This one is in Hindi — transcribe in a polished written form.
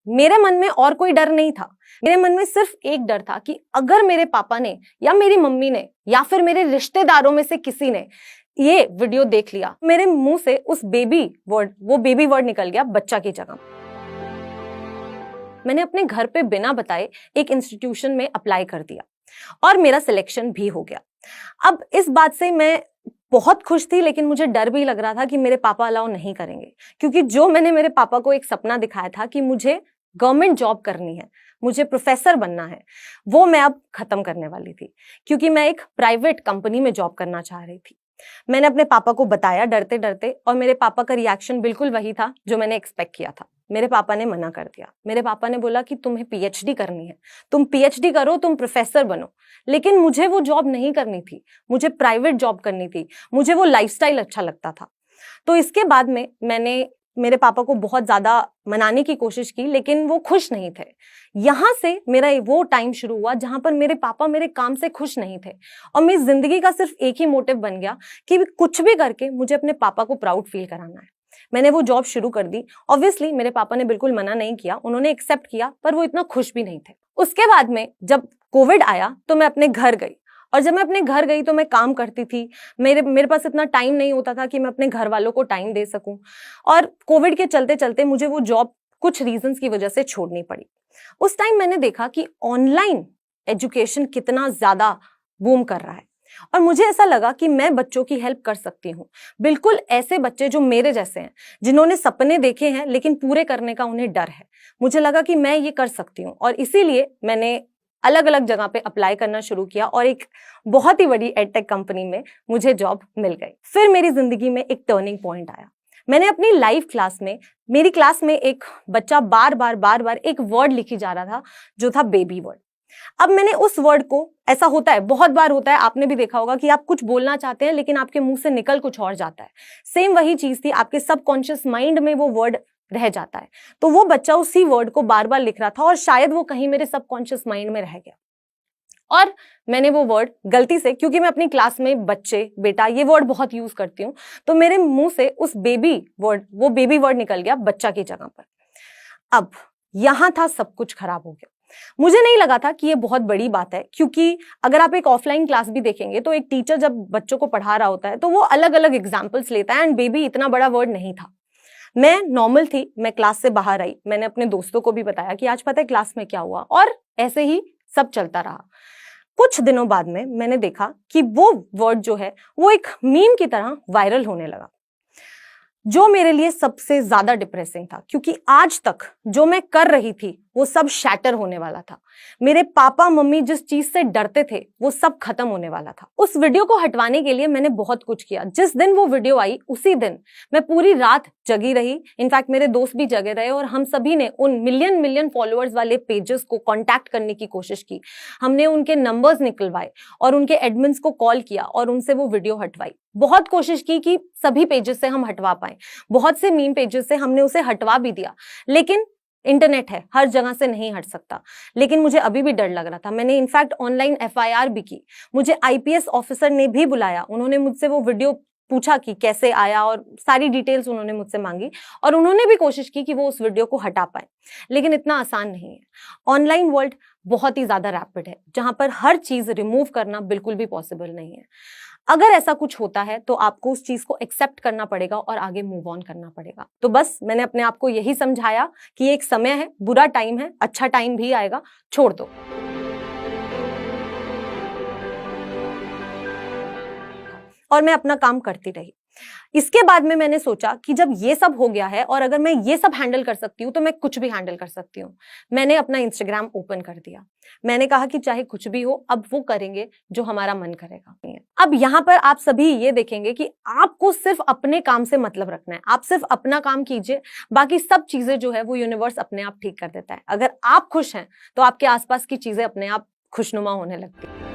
मेरे मन में और कोई डर नहीं था। मेरे मन में सिर्फ एक डर था कि अगर मेरे पापा ने या मेरी मम्मी ने या फिर मेरे रिश्तेदारों में से किसी ने ये वीडियो देख लिया, मेरे मुंह से उस बेबी वर्ड निकल गया बच्चा की जगह। मैंने अपने घर पे बिना बताए एक इंस्टीट्यूशन में अप्लाई कर दिया और मेरा सिलेक्शन भी हो गया। अब इस बात से मैं बहुत खुश थी, लेकिन मुझे डर भी लग रहा था कि मेरे पापा अलाउ नहीं करेंगे, क्योंकि जो मैंने मेरे पापा को एक सपना दिखाया था कि मुझे गवर्नमेंट जॉब करनी है, मुझे प्रोफेसर बनना है, वो मैं अब खत्म करने वाली थी, क्योंकि मैं एक प्राइवेट कंपनी में जॉब करना चाह रही थी। मैंने अपने पापा को बताया डरते डरते, और मेरे पापा का रिएक्शन बिल्कुल वही था जो मैंने एक्सपेक्ट किया था। मेरे पापा ने मना कर दिया। मेरे पापा ने बोला कि तुम्हें पीएचडी करनी है, तुम पीएचडी करो, तुम प्रोफेसर बनो। लेकिन मुझे वो जॉब नहीं करनी थी, मुझे प्राइवेट जॉब करनी थी, मुझे वो लाइफस्टाइल अच्छा लगता था। तो इसके बाद में मैंने मेरे पापा को बहुत ज्यादा मनाने की कोशिश की, लेकिन वो खुश नहीं थे। यहां से मेरा वो टाइम शुरू हुआ जहां पर मेरे पापा मेरे काम से खुश नहीं थे, और मेरी जिंदगी का सिर्फ एक ही मोटिव बन गया कि कुछ भी करके मुझे अपने पापा को प्राउड फील कराना है। मैंने वो जॉब शुरू कर दी। ऑब्वियसली मेरे पापा ने बिल्कुल मना नहीं किया, उन्होंने एक्सेप्ट किया, पर वो इतना खुश भी नहीं थे। उसके बाद में जब कोविड आया तो मैं अपने घर गई, और जब मैं अपने घर गई तो मैं काम करती थी। मेरे पास इतना टाइम नहीं होता था कि मैं अपने घर वालों को टाइम दे सकूं, और कोविड के चलते चलते मुझे वो जॉब कुछ रीजंस की वजह से छोड़नी पड़ी। उस टाइम मैंने देखा कि ऑनलाइन एजुकेशन कितना ज्यादा बूम कर रहा है, और मुझे ऐसा लगा कि मैं बच्चों की हेल्प कर सकती हूँ। बिल्कुल ऐसे बच्चे जो मेरे जैसे हैं, जिन्होंने सपने देखे हैं लेकिन पूरे करने का उन्हें डर है। मुझे लगा कि मैं ये कर सकती हूँ, और इसीलिए मैंने अलग अलग जगह पे अप्लाई करना शुरू किया, और एक बहुत ही बड़ी एडटेक कंपनी में मुझे जॉब मिल गई। फिर मेरी जिंदगी में एक टर्निंग पॉइंट आया। मैंने अपनी लाइव क्लास में, मेरी क्लास में एक बच्चा बार बार एक वर्ड लिखी जा रहा था जो था बेबी वर्ड। अब मैंने उस वर्ड को, ऐसा होता है, बहुत बार होता है, आपने भी देखा होगा कि आप कुछ बोलना चाहते हैं लेकिन आपके मुंह से निकल कुछ और जाता है। सेम वही चीज थी, आपके सबकॉन्शियस माइंड में वो वर्ड रह जाता है। तो वो बच्चा उसी वर्ड को बार बार लिख रहा था, और शायद वो कहीं मेरे सबकॉन्शियस माइंड में रह गया, और मैंने वो वर्ड गलती से, क्योंकि मैं अपनी क्लास में बच्चे, बेटा, ये वर्ड बहुत यूज करती हूँ, तो मेरे मुंह से उस वो बेबी वर्ड निकल गया बच्चा की जगह पर। अब यहां था सब कुछ खराब हो गया। मुझे नहीं लगा था कि ये बहुत बड़ी बात है, क्योंकि अगर आप एक ऑफलाइन क्लास भी देखेंगे तो एक टीचर जब बच्चों को पढ़ा रहा होता है तो वो अलग अलग एग्जाम्पल्स लेता है, एंड बेबी इतना बड़ा वर्ड नहीं था। मैं नॉर्मल थी, मैं क्लास से बाहर आई, मैंने अपने दोस्तों को भी बताया कि आज पता है क्लास में क्या हुआ, और ऐसे ही सब चलता रहा। कुछ दिनों बाद में मैंने देखा कि वो वर्ड जो है वो एक मीम की तरह वायरल होने लगा, जो मेरे लिए सबसे ज्यादा डिप्रेसिंग था, क्योंकि आज तक जो मैं कर रही थी वो सब शैटर होने वाला था। मेरे पापा मम्मी जिस चीज से डरते थे वो सब खत्म होने वाला था। उस वीडियो को हटवाने के लिए मैंने बहुत कुछ किया। जिस दिन वो वीडियो आई उसी दिन मैं पूरी रात जगी रही, इनफैक्ट मेरे दोस्त भी जगे रहे, और हम सभी ने उन मिलियन फॉलोअर्स वाले पेजेस को कांटेक्ट करने की कोशिश की। हमने उनके नंबर्स निकलवाए और उनके एडमिन्स को कॉल किया और उनसे वो वीडियो हटवाई। बहुत कोशिश की कि सभी पेजेस से हम हटवा पाए। बहुत से मीम पेजेस से हमने उसे हटवा भी दिया, लेकिन इंटरनेट है, हर जगह से नहीं हट सकता। लेकिन मुझे अभी भी डर लग रहा था। मैंने इनफैक्ट ऑनलाइन एफआईआर भी की। मुझे आईपीएस ऑफिसर ने भी बुलाया, उन्होंने मुझसे वो वीडियो पूछा कि कैसे आया, और सारी डिटेल्स उन्होंने मुझसे मांगी, और उन्होंने भी कोशिश की कि वो उस वीडियो को हटा पाए। लेकिन इतना आसान नहीं है। ऑनलाइन वर्ल्ड बहुत ही ज्यादा रैपिड है, जहां पर हर चीज रिमूव करना बिल्कुल भी पॉसिबल नहीं है। अगर ऐसा कुछ होता है तो आपको उस चीज को एक्सेप्ट करना पड़ेगा और आगे मूव ऑन करना पड़ेगा। तो बस मैंने अपने आप को यही समझाया कि ये एक समय है, बुरा टाइम है, अच्छा टाइम भी आएगा, छोड़ दो। और मैं अपना काम करती रही। इसके बाद में मैंने सोचा कि जब ये सब हो गया है और अगर मैं ये सब हैंडल कर सकती हूँ तो मैं कुछ भी हैंडल कर सकती हूँ। मैंने अपना इंस्टाग्राम ओपन कर दिया। मैंने कहा कि चाहे कुछ भी हो, अब वो करेंगे जो हमारा मन करेगा। अब यहाँ पर आप सभी ये देखेंगे कि आपको सिर्फ अपने काम से मतलब रखना है। आप सिर्फ अपना काम कीजिए, बाकी सब चीजें जो है वो यूनिवर्स अपने आप ठीक कर देता है। अगर आप खुश हैं तो आपके आसपास की चीजें अपने आप खुशनुमा होने लगती है।